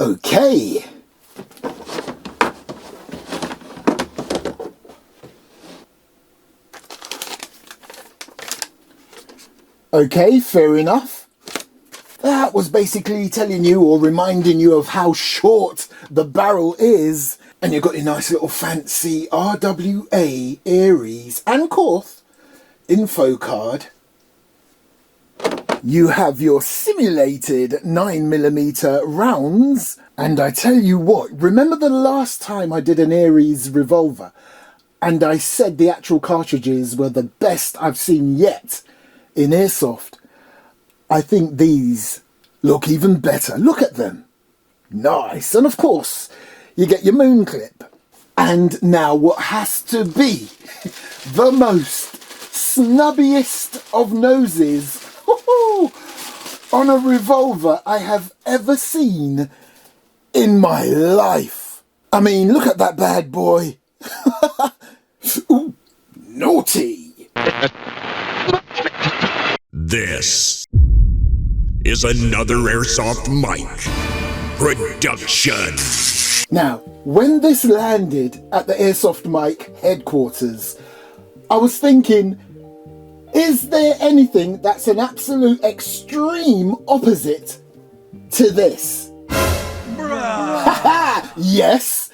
Okay. Okay, fair enough. That was basically telling you or reminding you of how short the barrel is. And you've got your nice little fancy RWA, Aries and Korth info card. You have your simulated 9mm rounds. And I tell you what, remember the last time I did an Aries revolver and I said the actual cartridges were the best I've seen yet in Airsoft? I think these look even better. Look at them. Nice. And of course, you get your moon clip. And now what has to be the most snubbiest of noses on a revolver I have ever seen in my life. I mean, look at that bad boy. Ooh, naughty. This is another Airsoft mic production. Now, when this landed at the Airsoft mic headquarters, I was thinking, is there anything that's an absolute extreme opposite to this? Bruh. Yes!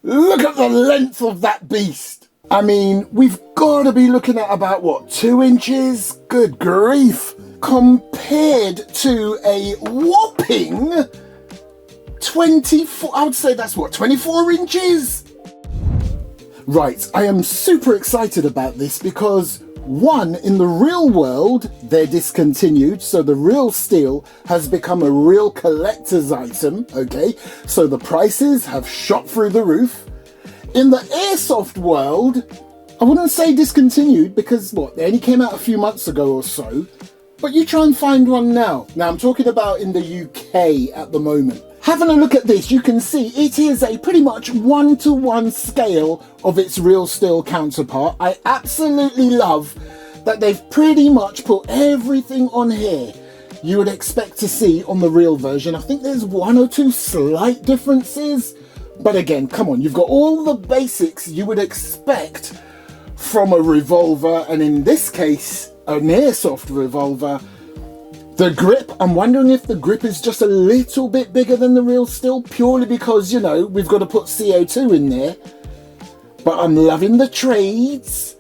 Look at the length of that beast. I mean, we've got to be looking at about, what, 2 inches? Good grief. Compared to a whopping 24, I would say that's what, 24 inches? Right, I am super excited about this because one, in the real world, they're discontinued, so the real steel has become a real collector's item, okay? So the prices have shot through the roof. In the Airsoft world, I wouldn't say discontinued because, what, they only came out a few months ago or so, but you try and find one now. Now, I'm talking about in the UK at the moment. Having a look at this, you can see it is a pretty much 1-to-1 scale of its real steel counterpart. I absolutely love that they've pretty much put everything on here you would expect to see on the real version. I think there's 1 or 2 slight differences, but again, come on, you've got all the basics you would expect from a revolver, and in this case, an Airsoft revolver. The grip, I'm wondering if the grip is just a little bit bigger than the real steel, purely because, you know, we've got to put CO2 in there. But I'm loving the trades.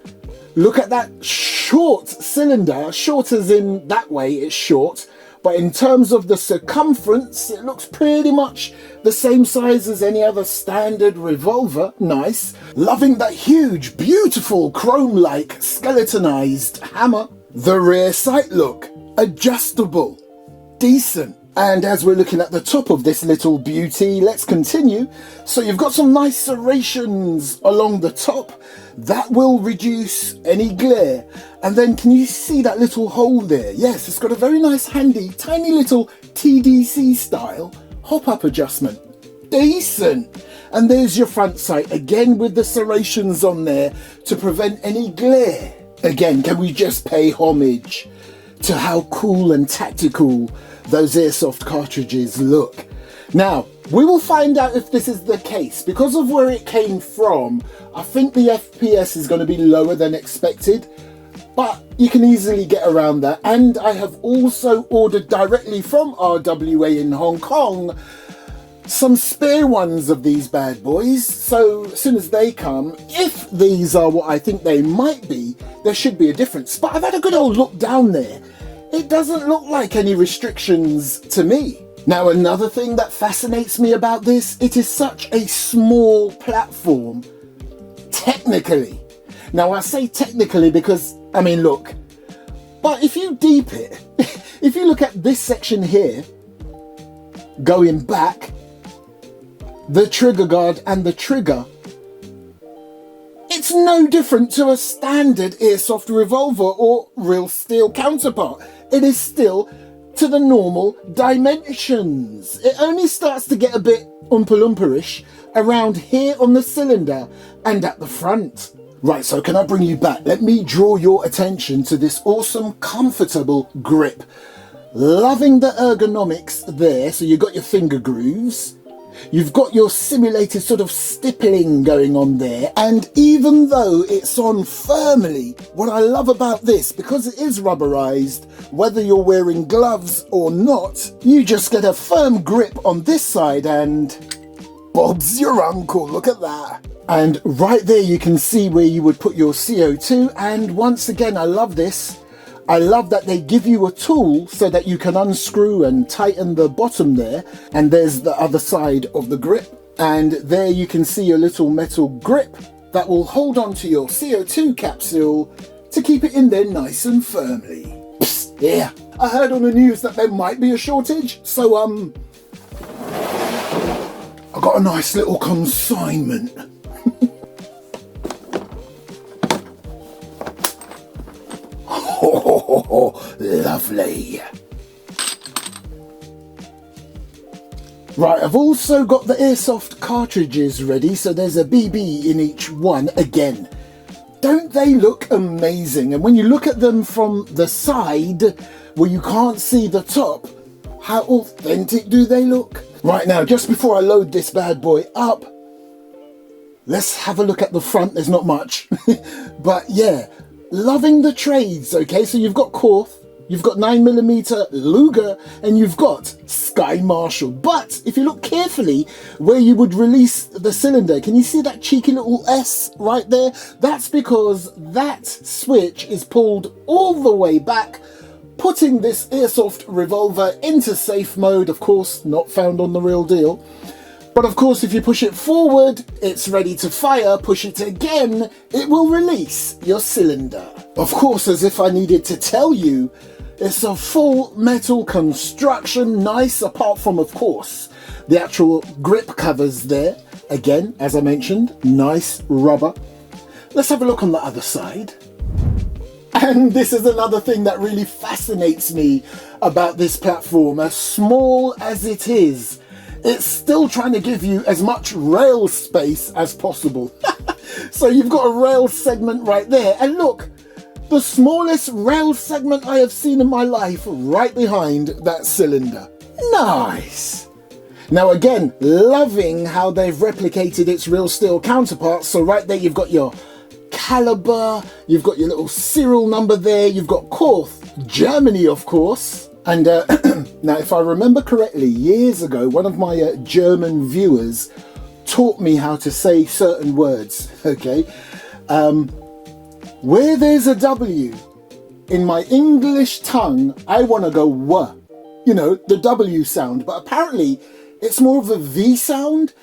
Look at that short cylinder, short as in that way it's short, but in terms of the circumference, it looks pretty much the same size as any other standard revolver. Nice. Loving that huge, beautiful, chrome-like skeletonized hammer. The rear sight look. Adjustable, decent. And as we're looking at the top of this little beauty, let's continue. So you've got some nice serrations along the top that will reduce any glare. And then can you see that little hole there? Yes, it's got a very nice handy tiny little TDC style hop-up adjustment. Decent. And there's your front sight again with the serrations on there to prevent any glare. Again, can we just pay homage to how cool and tactical those Airsoft cartridges look. Now, we will find out if this is the case. Because of where it came from, I think the FPS is going to be lower than expected, but you can easily get around that. And I have also ordered directly from RWA in Hong Kong some spare ones of these bad boys, so as soon as they come, if these are what I think they might be, there should be a difference. But I've had a good old look down there. It doesn't look like any restrictions to me. Now, another thing that fascinates me about this, it is such a small platform, technically. Now, I say technically because, I mean, look, but if you deep it, if you look at this section here, going back, the trigger guard and the trigger, it's no different to a standard Airsoft revolver or real steel counterpart. It is still to the normal dimensions. It only starts to get a bit oompa-loompa-ish around here on the cylinder and at the front. Right, so can I bring you back? Let me draw your attention to this awesome, comfortable grip. Loving the ergonomics there, so you've got your finger grooves. You've got your simulated sort of stippling going on there, and even though it's on firmly, what I love about this, because it is rubberized, whether you're wearing gloves or not, you just get a firm grip on this side and Bob's your uncle, look at that. And right there you can see where you would put your CO2, and once again, I love this. I love that they give you a tool so that you can unscrew and tighten the bottom there. And there's the other side of the grip. And there you can see a little metal grip that will hold on to your CO2 capsule to keep it in there nice and firmly. Psst, yeah, I heard on the news that there might be a shortage. So, I got a nice little consignment. Oh, lovely. Right, I've also got the Airsoft cartridges ready, so there's a BB in each one again. Don't they look amazing? And when you look at them from the side, where you can't see the top, how authentic do they look? Right now, just before I load this bad boy up, let's have a look at the front. There's not much, but yeah. Loving the trades, okay? So you've got Korth, you've got 9mm Luger, and you've got Sky Marshal. But if you look carefully where you would release the cylinder, can you see that cheeky little S right there? That's because that switch is pulled all the way back, putting this Airsoft Revolver into safe mode, of course, not found on the real deal. But of course, if you push it forward, it's ready to fire. Push it again, it will release your cylinder. Of course, as if I needed to tell you, it's a full metal construction, nice, apart from, of course, the actual grip covers there. Again, as I mentioned, nice rubber. Let's have a look on the other side. And this is another thing that really fascinates me about this platform. As small as it is, it's still trying to give you as much rail space as possible. So you've got a rail segment right there. And look, the smallest rail segment I have seen in my life right behind that cylinder. Nice. Now again, loving how they've replicated its real steel counterparts. So right there you've got your caliber, you've got your little serial number there, you've got Korth, Germany of course. And now, if I remember correctly, years ago, one of my German viewers taught me how to say certain words, okay? Where there's a W, in my English tongue, I want to go W, you know, the W sound, but apparently it's more of a V sound.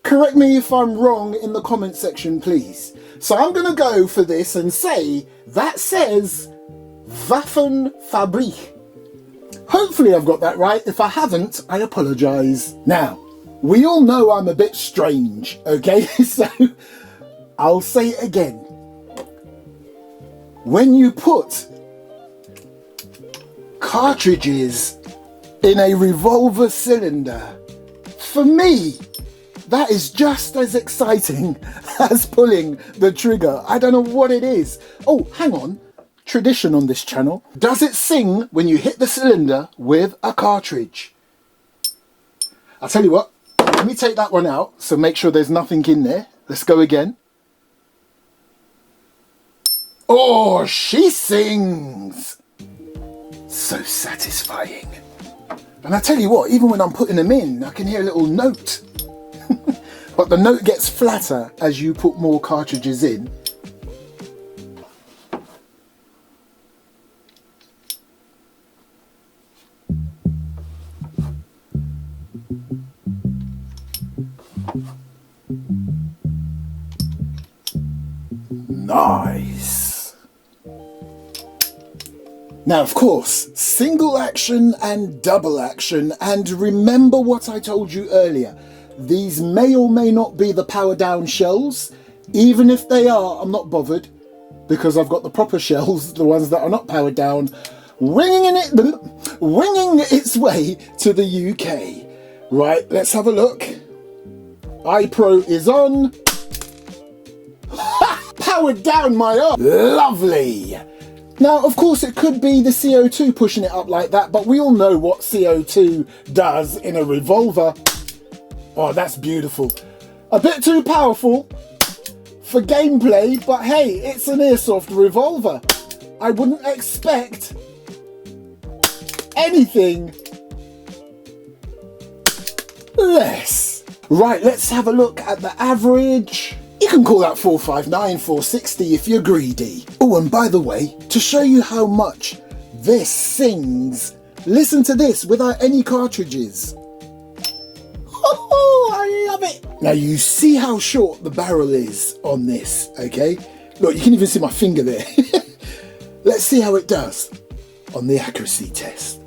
Correct me if I'm wrong in the comment section, please. So I'm going to go for this and say, that says Waffenfabrik. Hopefully I've got that right. If I haven't, I apologise. Now, we all know I'm a bit strange, okay? So, I'll say it again. When you put cartridges in a revolver cylinder, for me, that is just as exciting as pulling the trigger. I don't know what it is. Oh, hang on. Tradition on this channel. Does it sing when you hit the cylinder with a cartridge? I'll tell you what, let me take that one out, so make sure there's nothing in there. Let's go again. Oh, she sings! So satisfying. And I tell you what, even when I'm putting them in, I can hear a little note. But the note gets flatter as you put more cartridges in. Nice. Now, of course, single action and double action, and remember what I told you earlier. These may or may not be the power down shells. Even if they are, I'm not bothered, because I've got the proper shells, the ones that are not powered down, winging its way to the UK. Right, let's have a look. iPro is on. Powered down my arm. Lovely. Now, of course, it could be the CO2 pushing it up like that, but we all know what CO2 does in a revolver. Oh, that's beautiful. A bit too powerful for gameplay, but hey, it's an Airsoft revolver. I wouldn't expect anything less. Right, let's have a look at the average. You can call that 459, 460 if you're greedy. Oh, and by the way, to show you how much this sings, listen to this without any cartridges. Oh, I love it. Now you see how short the barrel is on this, okay? Look, you can even see my finger there. Let's see how it does on the accuracy test.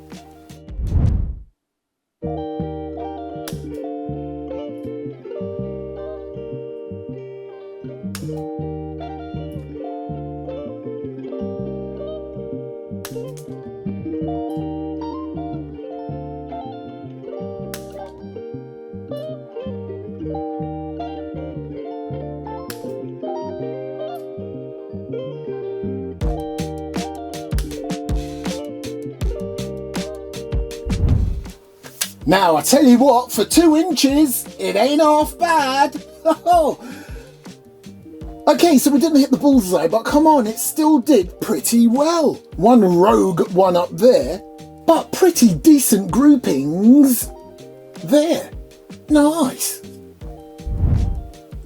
Now, I tell you what, for 2 inches, it ain't half bad. Okay, so we didn't hit the bullseye, but come on, it still did pretty well. One rogue one up there, but pretty decent groupings there. Nice.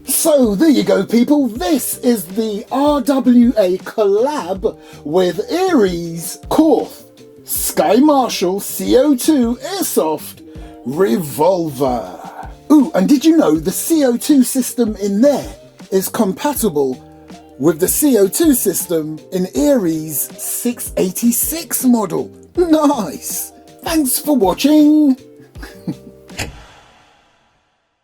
So there you go, people. This is the RWA collab with Aries, Korth, Sky Marshal CO2 Airsoft Revolver. Ooh, and did you know the CO2 system in there is compatible with the CO2 system in Aries 686 model? Nice. Thanks for watching.